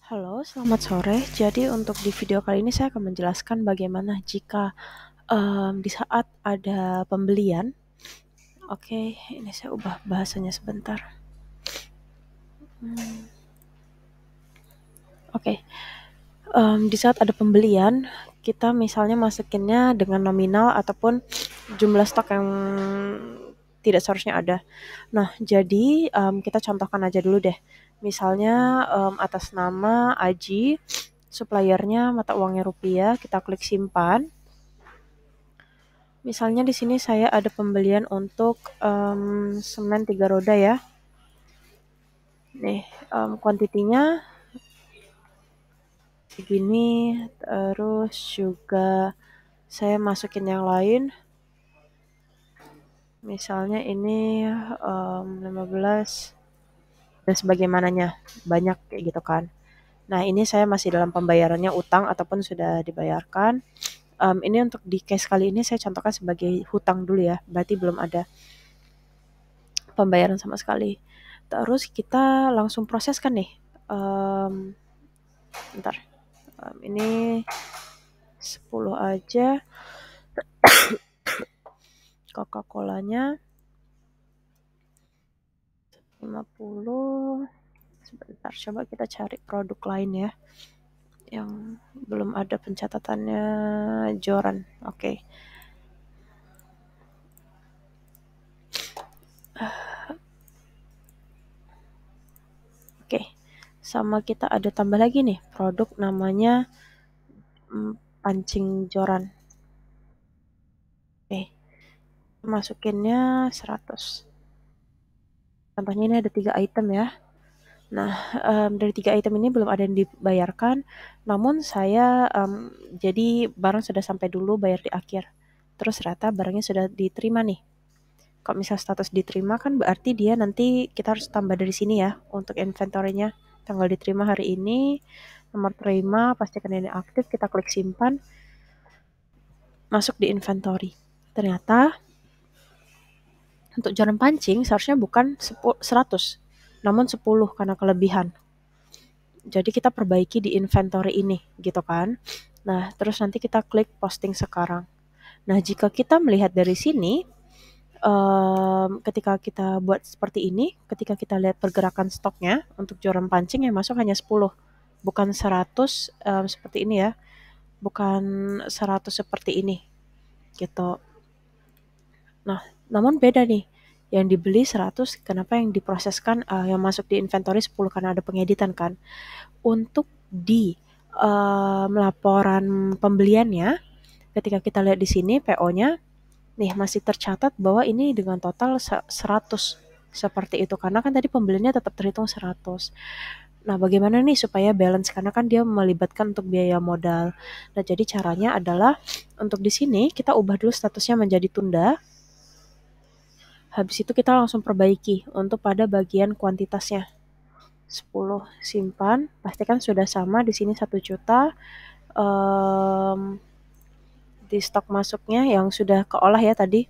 Halo, selamat sore. Jadi untuk di video kali ini saya akan menjelaskan bagaimana jika di saat ada pembelian. Oke, ini saya ubah bahasanya sebentar. Oke, di saat ada pembelian, kita misalnya masukinnya dengan nominal ataupun jumlah stok yang tidak seharusnya ada. Nah, jadi kita contohkan aja dulu deh. Misalnya atas nama Aji, suppliernya mata uangnya rupiah, kita klik simpan. Misalnya di sini saya ada pembelian untuk semen 3 roda ya. Nih, kuantitinya segini, terus juga saya masukin yang lain. Misalnya ini 15 dan sebagaimananya, banyak kayak gitu kan. Nah, ini saya masih dalam pembayarannya utang ataupun sudah dibayarkan. Ini untuk di case kali ini saya contohkan sebagai hutang dulu ya, berarti belum ada pembayaran sama sekali. Terus kita langsung proseskan nih. Bentar. Ini 10 aja. Coca-Colanya 50. Sebentar, coba kita cari produk lain ya. Yang belum ada pencatatannya Joran. Oke. Oke. Sama kita ada tambah lagi nih produk namanya pancing Joran. Oke. Masukinnya 100. Contohnya ini ada 3 item ya. Nah, dari 3 item ini belum ada yang dibayarkan, namun saya jadi barang sudah sampai dulu, bayar di akhir. Terus ternyata barangnya sudah diterima nih. Kalau misal status diterima kan berarti dia nanti kita harus tambah dari sini ya untuk inventory-nya. Tanggal diterima hari ini, nomor terima, pastikan ini aktif, kita klik simpan, masuk di inventory. Ternyata untuk jarum pancing seharusnya bukan 100, namun 10 karena kelebihan. Jadi kita perbaiki di inventory ini gitu kan. Nah, terus nanti kita klik posting sekarang. Nah, jika kita melihat dari sini, ketika kita buat seperti ini, ketika kita lihat pergerakan stoknya untuk joran pancing yang masuk hanya 10, bukan 100 seperti ini ya, bukan 100 seperti ini gitu. Nah, namun beda nih, yang dibeli 100, kenapa yang diproseskan yang masuk di inventory 10 karena ada pengeditan kan. Untuk di laporan pembeliannya, ketika kita lihat di sini PO-nya, nih masih tercatat bahwa ini dengan total 100 seperti itu karena kan tadi pembeliannya tetap terhitung 100. Nah, bagaimana nih supaya balance karena kan dia melibatkan untuk biaya modal. Nah, jadi caranya adalah untuk di sini kita ubah dulu statusnya menjadi tunda. Habis itu kita langsung perbaiki untuk pada bagian kuantitasnya. 10 simpan, pastikan sudah sama di sini 1 juta. Di stok masuknya yang sudah keolah ya tadi.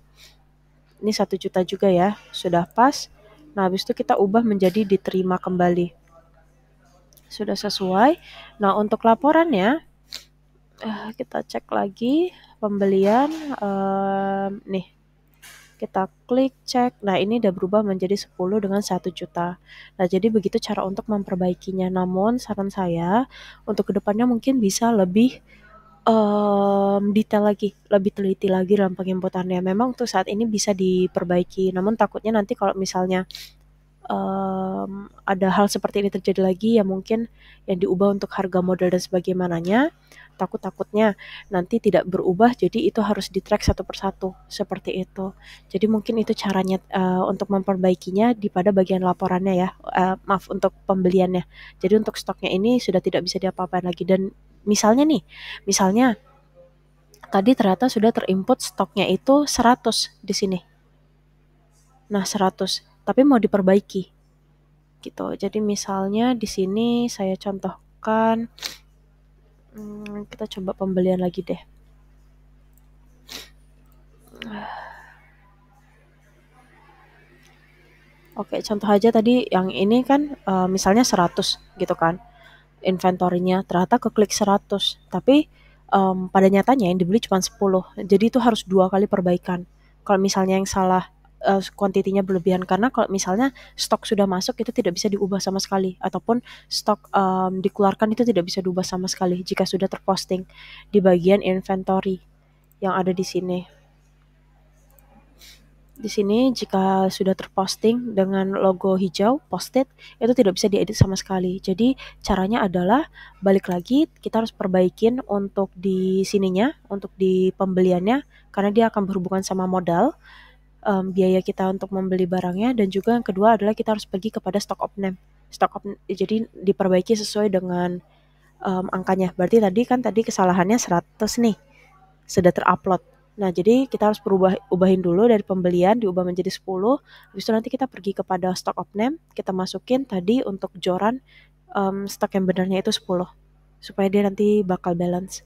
Ini 1 juta juga ya, sudah pas. Nah, habis itu kita ubah menjadi diterima kembali. Sudah sesuai. Nah, untuk laporannya kita cek lagi pembelian nih. Kita klik cek. Nah, ini udah berubah menjadi 10 dengan 1 juta. Nah, jadi begitu cara untuk memperbaikinya. Namun saran saya untuk kedepannya mungkin bisa lebih detail lagi, lebih teliti lagi dalam penginputannya. Memang untuk saat ini bisa diperbaiki, namun takutnya nanti kalau misalnya ada hal seperti ini terjadi lagi ya mungkin yang diubah untuk harga modal dan sebagaimananya, takutnya nanti tidak berubah jadi itu harus di-track satu persatu seperti itu. Jadi mungkin itu caranya untuk memperbaikinya di pada bagian laporannya ya. Maaf untuk pembeliannya. Jadi untuk stoknya ini sudah tidak bisa diapa-apain lagi dan misalnya tadi ternyata sudah terinput stoknya itu 100 di sini. Nah, 100, tapi mau diperbaiki. Gitu. Jadi misalnya di sini saya contohkan kita coba pembelian lagi deh. Oke, contoh aja tadi yang ini kan misalnya 100 gitu kan. inventory-nya, ternyata keklik 100, tapi pada nyatanya yang dibeli cuma 10. Jadi itu harus 2 kali perbaikan. Kalau misalnya yang salah kuantitinya berlebihan, karena kalau misalnya stok sudah masuk itu tidak bisa diubah sama sekali, ataupun stok dikeluarkan itu tidak bisa diubah sama sekali jika sudah terposting di bagian inventory yang ada di sini. Di sini jika sudah terposting dengan logo hijau, posted, itu tidak bisa diedit sama sekali. Jadi caranya adalah balik lagi, kita harus perbaikin untuk di sininya, untuk di pembeliannya, karena dia akan berhubungan sama modal, biaya kita untuk membeli barangnya, dan juga yang kedua adalah kita harus pergi kepada stock of name. Jadi diperbaiki sesuai dengan angkanya. Berarti tadi kesalahannya 100 nih, sudah terupload. Nah, jadi kita harus ubahin dulu dari pembelian, diubah menjadi 10, habis itu nanti kita pergi kepada stock of name, kita masukin tadi untuk joran stok yang benarnya itu 10, supaya dia nanti bakal balance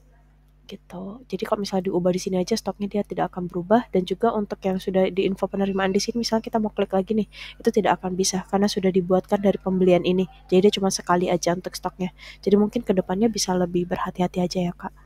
gitu. Jadi kalau misalnya diubah di sini aja stoknya dia tidak akan berubah, dan juga untuk yang sudah di info penerimaan di sini misalnya kita mau klik lagi nih, itu tidak akan bisa karena sudah dibuatkan dari pembelian ini. Jadi dia cuma sekali aja untuk stoknya. Jadi mungkin kedepannya bisa lebih berhati-hati aja ya, Kak.